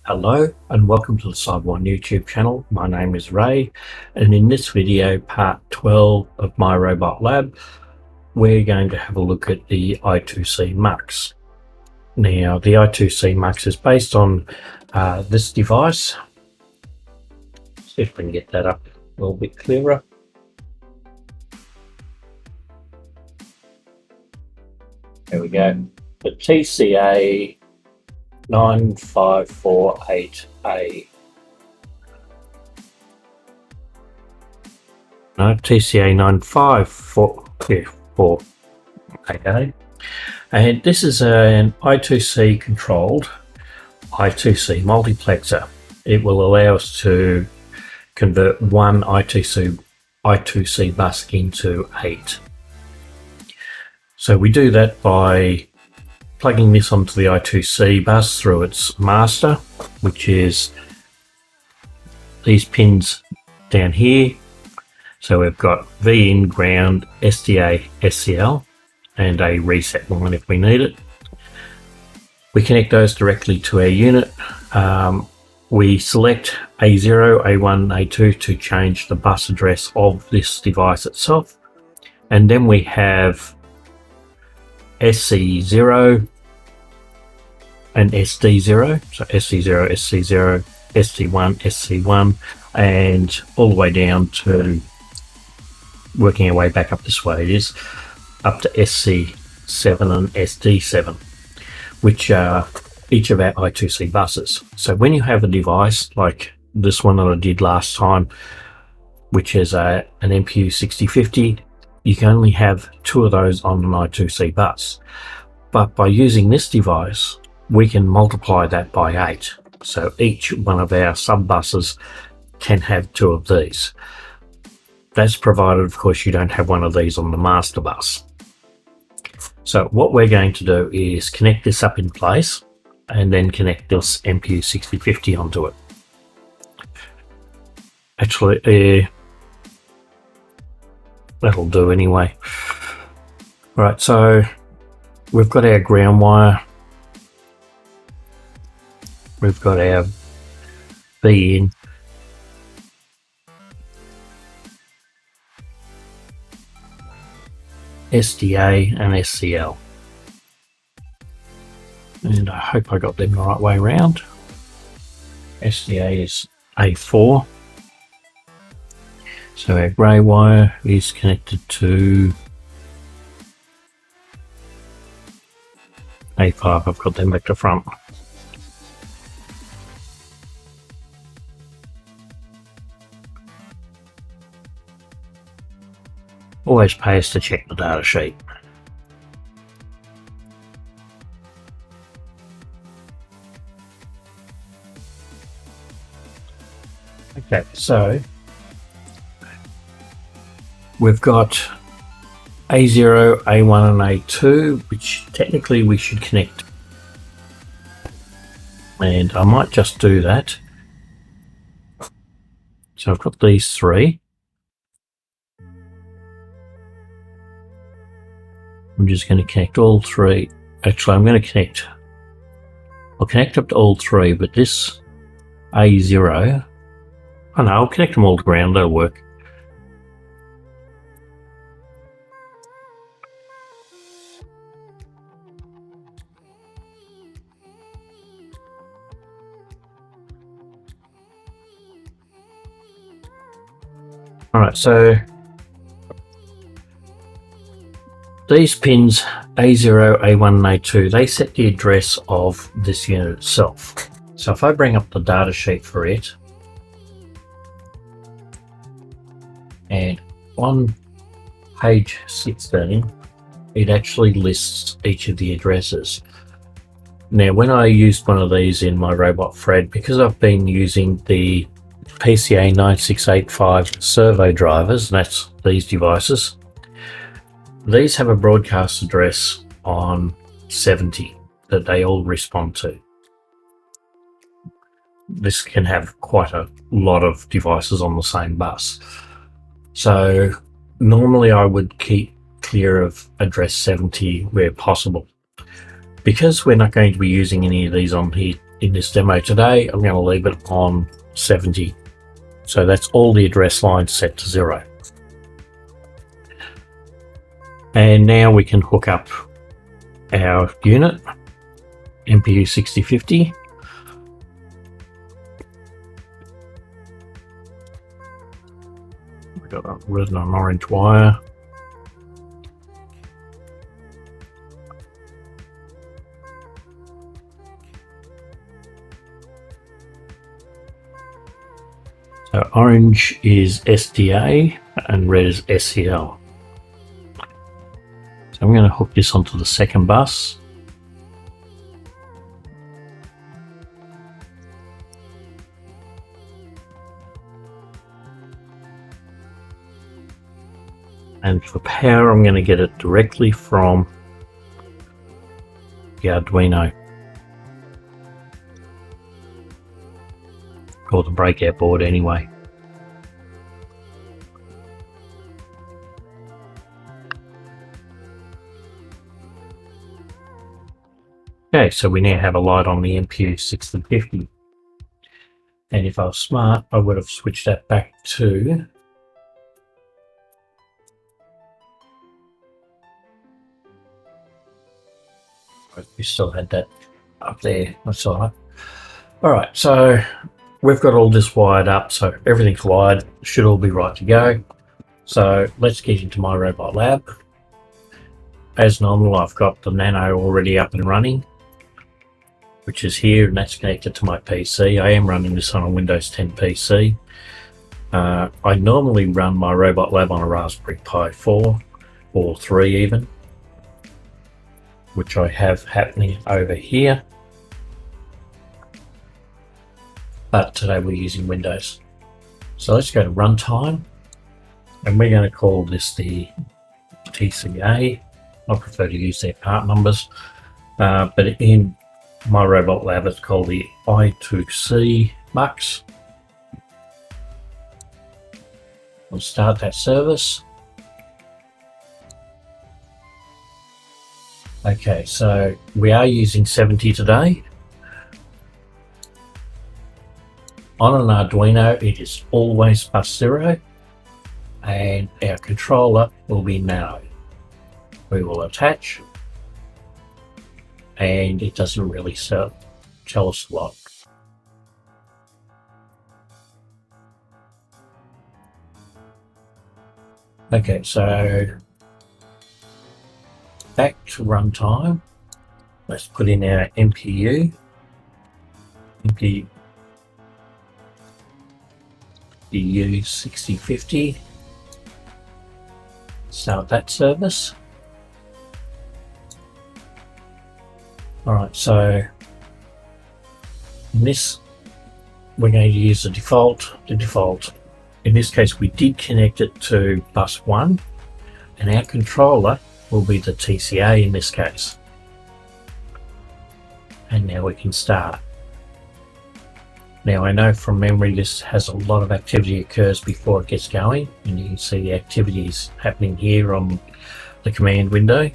Hello and welcome to the Sidewine YouTube channel. My name is Ray, and in this video, part 12 of MyRobotLab, we're going to have a look at the I2cMux. Now, the I2cMux is based on this device. See if we can get that up a little bit clearer. There we go. The TCA 9548A. No, TCA 9548A. And this is an I2C controlled I2C multiplexer. It will allow us to convert one I2C bus into 8. So we do that by plugging this onto the I2C bus through its master, which is these pins down here. So we've got V in, ground, SDA, SCL, and a reset line if we need it. We connect those directly to our unit. We select A0, A1, A2 to change the bus address of this device itself. And then we have SC0 and SD0, so SC0, SC0, SD1, SC1, and all the way down to, working our way back up this way, it is up to SC7 and SD7, which are each of our I2C buses. So when you have a device like this one that I did last time, which is an MPU 6050, you can only have 2 of those on an I2C bus. But by using this device, we can multiply that by 8. So each one of our sub buses can have 2 of these. That's provided, of course, you don't have one of these on the master bus. So what we're going to do is connect this up in place and then connect this MPU 6050 onto it. Actually, that'll do anyway. Right, so we've got our ground wire, we've got our V in, SDA and SCL, and I hope I got them the right way around. SDA is A4. So our grey wire is connected to A5. I've got them back to front. Always pays to check the data sheet. Okay, so we've got A0, A1 and A2, which technically we should connect. And I might just do that. So I've got these 3. I'm just going to connect all 3. Actually, I'll connect up to all 3, but this A0, oh no, I'll connect them all to ground, that'll work. Alright, so these pins A0, A1 and A2, they set the address of this unit itself. So if I bring up the data sheet for it, and on page 16, it actually lists each of the addresses. Now, when I used one of these in my robot Fred, because I've been using the PCA 9685 servo drivers, and that's these devices, these have a broadcast address on 70 that they all respond to. This can have quite a lot of devices on the same bus. So normally I would keep clear of address 70 where possible. Because we're not going to be using any of these on here in this demo today, I'm going to leave it on 70. So that's all the address lines set to 0. And now we can hook up our unit, MPU 6050. We've got a red and an orange wire. So orange is SDA and red is SCL. So I'm going to hook this onto the second bus. And for power, I'm going to get it directly from the Arduino, or the breakout board anyway. Okay, so we now have a light on the MPU 6050. And if I was smart, I would have switched that back to we still had that up there. That's all right. All right, so we've got all this wired up, so everything's wired, should all be right to go. So let's get into MyRobotLab. As normal, I've got the Nano already up and running, which is here, and that's connected to my PC. I am running this on a Windows 10 PC. I normally run MyRobotLab on a Raspberry Pi 4 or 3 even, which I have happening over here. But today we're using Windows. So let's go to runtime, and we're going to call this the TCA. I prefer to use their part numbers, but in MyRobotLab it's called the I2cMux. We'll start that service. Okay, so we are using 70 today. On an Arduino, it is always bus 0, and our controller will be Nano. We will attach, and it doesn't really tell us a lot. Okay, so back to runtime. Let's put in our MPU 6050. Start that service. Alright, so in this we're going to use the default. In this case we did connect it to bus 1, and our controller will be the TCA in this case. And now we can start. Now I know from memory this has a lot of activity occurs before it gets going, and you can see the activities happening here on the command window.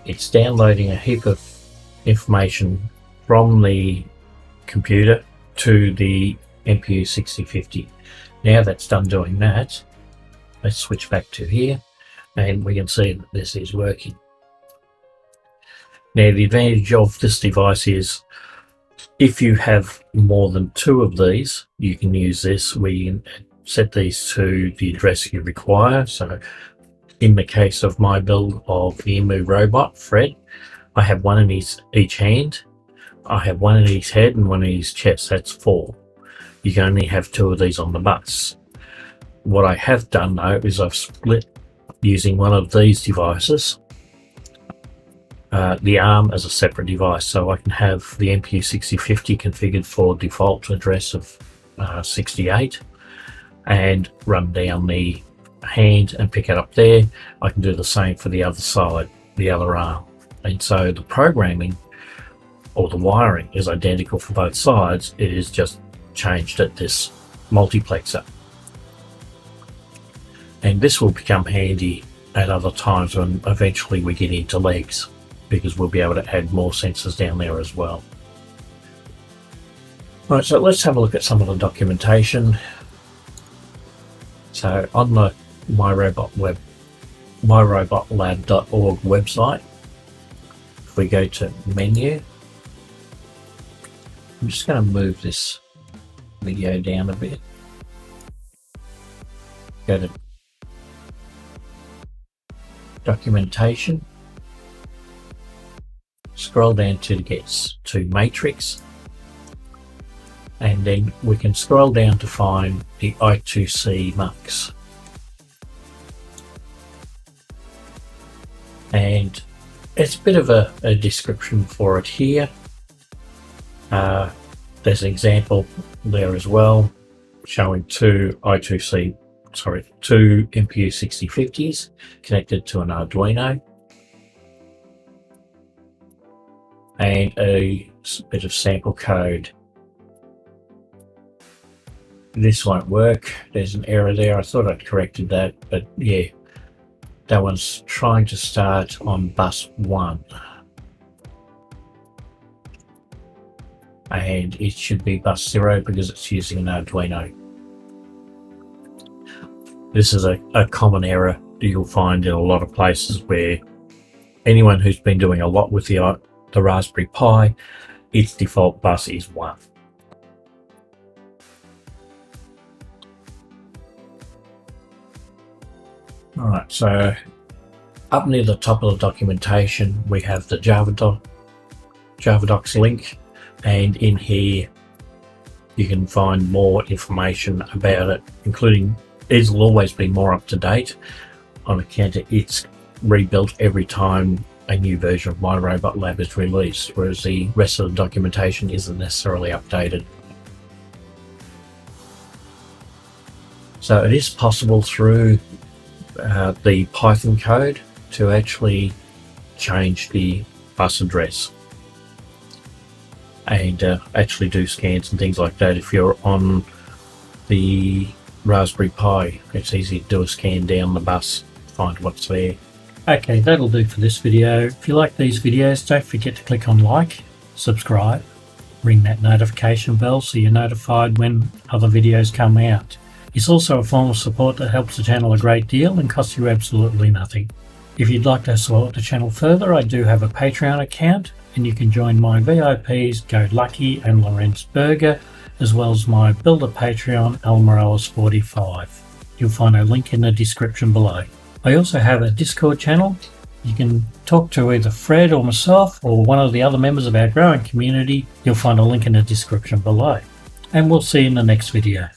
It's downloading a heap of information from the computer to the MPU 6050. Now that's done doing that, let's switch back to here, and we can see that this is working. Now the advantage of this device is if you have more than 2 of these, you can use this. We can set these to the address you require. So in the case of my build of the Emu robot, Fred, I have one in each hand. I have one in each head and one in each chest. That's 4. You can only have 2 of these on the bus. What I have done though is I've split using one of these devices, the ARM as a separate device, so I can have the MPU 6050 configured for default address of 68 and run down the hand and pick it up there. I can do the same for the other side, the other arm, and so the programming or the wiring is identical for both sides. It is just changed at this multiplexer, and this will become handy at other times when eventually we get into legs. because we'll be able to add more sensors down there as well. Right, so let's have a look at some of the documentation. So on the MyRobotLab.org website, if we go to menu, I'm just going to move this video down a bit. Go to documentation, scroll down to get to matrix, and then we can scroll down to find the I2cMux. And it's a bit of a description for it here. There's an example there as well, showing two MPU 6050s connected to an Arduino, and a bit of sample code. This won't work. There's an error there. I thought I'd corrected that, but yeah, that one's trying to start on bus 1. And it should be bus 0 because it's using an Arduino. This is a common error that you'll find in a lot of places where anyone who's been doing a lot with the Raspberry Pi, its default bus is 1. Alright, so up near the top of the documentation we have the Javadocs link, and in here you can find more information about it, including it'll always be more up to date on account of it's rebuilt every time a new version of MyRobotLab is released, whereas the rest of the documentation isn't necessarily updated. So it is possible through the Python code to actually change the bus address and actually do scans and things like that. If you're on the Raspberry Pi, it's easy to do a scan down the bus, find what's there. Okay, that'll do for this video. If you like these videos, don't forget to click on like, subscribe, ring that notification bell so you're notified when other videos come out. It's also a form of support that helps the channel a great deal and costs you absolutely nothing. If you'd like to support the channel further, I do have a Patreon account, and you can join my VIPs Go Lucky and Lorenz Berger, as well as my Builder Patreon Almorellis45. You'll find a link in the description below. I also have a Discord channel. You can talk to either Fred or myself or one of the other members of our growing community. You'll find a link in the description below. And we'll see you in the next video.